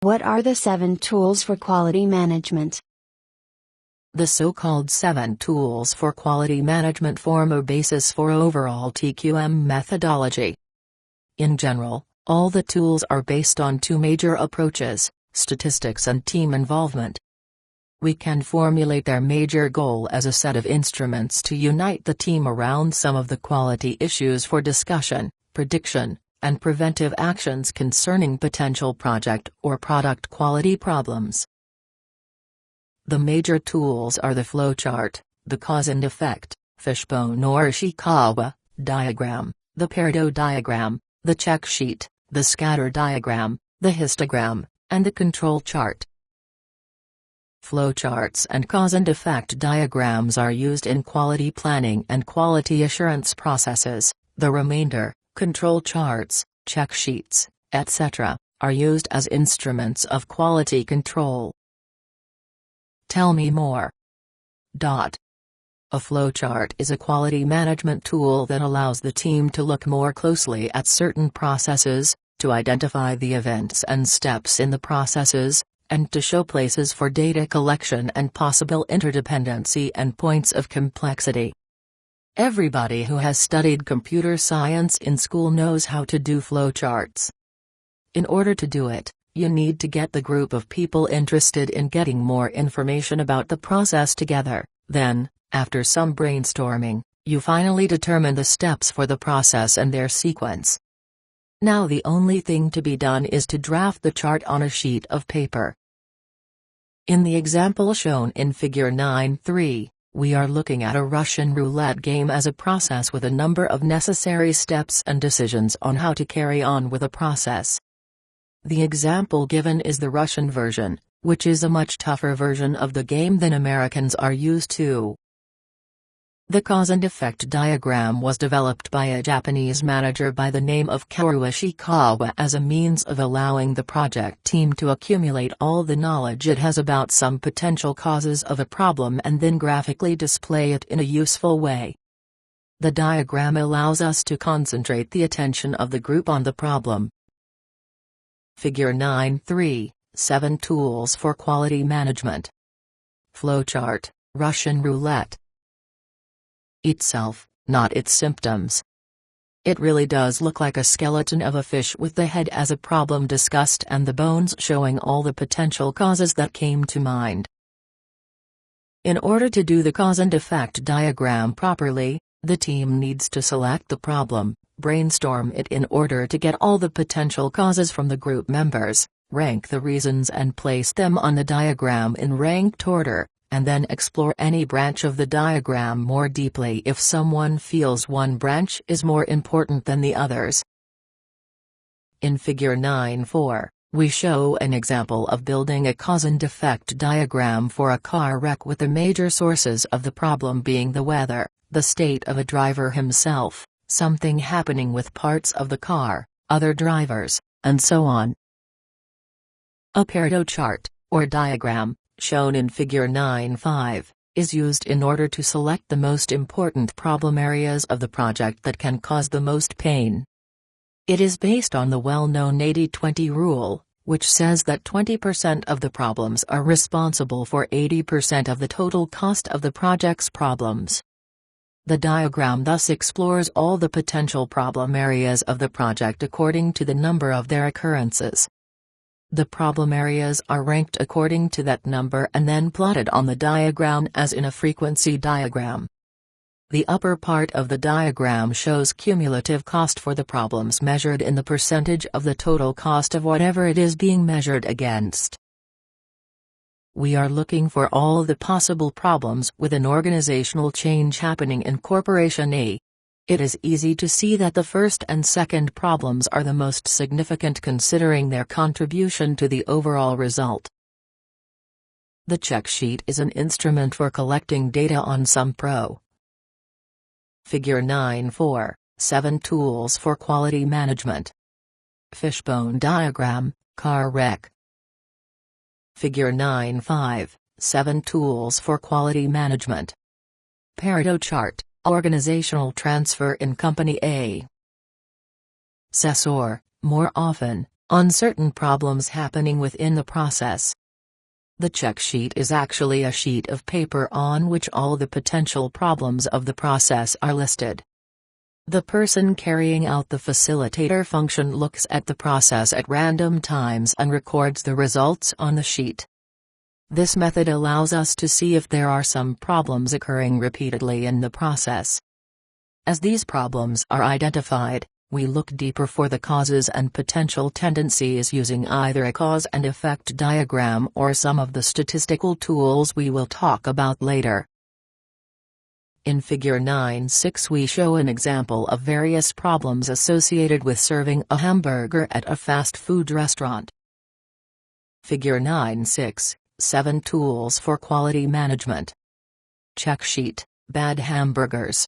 What are the 7 tools for quality management? The so-called 7 tools for quality management form a basis for overall TQM methodology. In general, all the tools are based on 2 major approaches: statistics and team involvement. We can formulate their major goal as a set of instruments to unite the team around some of the quality issues for discussion, prediction, and preventive actions concerning potential project or product quality problems. The major tools are the flowchart, the cause and effect, fishbone or Ishikawa diagram, the Pareto diagram, the check sheet, the scatter diagram, the histogram, and the control chart. Flowcharts and cause and effect diagrams are used in quality planning and quality assurance processes. The remainder, control charts, check sheets, etc., are used as instruments of quality control. Tell me more. A flowchart is a quality management tool that allows the team to look more closely at certain processes, to identify the events and steps in the processes, and to show places for data collection and possible interdependency and points of complexity. Everybody who has studied computer science in school knows how to do flowcharts. In order to do it, you need to get the group of people interested in getting more information about the process together. Then, after some brainstorming, you finally determine the steps for the process and their sequence. Now the only thing to be done is to draft the chart on a sheet of paper. In the example shown in Figure 9.3, we are looking at a Russian roulette game as a process with a number of necessary steps and decisions on how to carry on with a process. The example given is the Russian version, which is a much tougher version of the game than Americans are used to. The cause and effect diagram was developed by a Japanese manager by the name of Kaoru Ishikawa as a means of allowing the project team to accumulate all the knowledge it has about some potential causes of a problem and then graphically display it in a useful way. The diagram allows us to concentrate the attention of the group on the problem. Figure 9.3, 7 tools for quality management. Flowchart, Russian roulette. Itself, not its symptoms. It really does look like a skeleton of a fish with the head as a problem discussed and the bones showing all the potential causes that came to mind. In order to do the cause and effect diagram properly, the team needs to select the problem, brainstorm it in order to get all the potential causes from the group members, rank the reasons and place them on the diagram in ranked order, and then explore any branch of the diagram more deeply if someone feels one branch is more important than the others. In Figure 9.4, we show an example of building a cause and effect diagram for a car wreck with the major sources of the problem being the weather, the state of a driver himself, something happening with parts of the car, other drivers, and so on. A Pareto chart, or diagram, shown in Figure 9.5, is used in order to select the most important problem areas of the project that can cause the most pain. It is based on the well-known 80-20 rule, which says that 20% of the problems are responsible for 80% of the total cost of the project's problems. The diagram thus explores all the potential problem areas of the project according to the number of their occurrences. The problem areas are ranked according to that number and then plotted on the diagram as in a frequency diagram. The upper part of the diagram shows cumulative cost for the problems measured in the percentage of the total cost of whatever it is being measured against. We are looking for all the possible problems with an organizational change happening in Corporation A. It is easy to see that the first and second problems are the most significant considering their contribution to the overall result. The check sheet is an instrument for collecting data on some pro. Figure 9.4, 7 tools for quality management. Fishbone diagram, car wreck. Figure 9.5, 7 tools for quality management. Pareto chart. Organizational transfer in Company A. Sessor, more often, on certain problems happening within the process. The check sheet is actually a sheet of paper on which all the potential problems of the process are listed. The person carrying out the facilitator function looks at the process at random times and records the results on the sheet. This method allows us to see if there are some problems occurring repeatedly in the process. As these problems are identified, we look deeper for the causes and potential tendencies using either a cause and effect diagram or some of the statistical tools we will talk about later. In Figure 9.6 we show an example of various problems associated with serving a hamburger at a fast food restaurant. Figure 9.6, 7 Tools for Quality Management. Check sheet, bad hamburgers.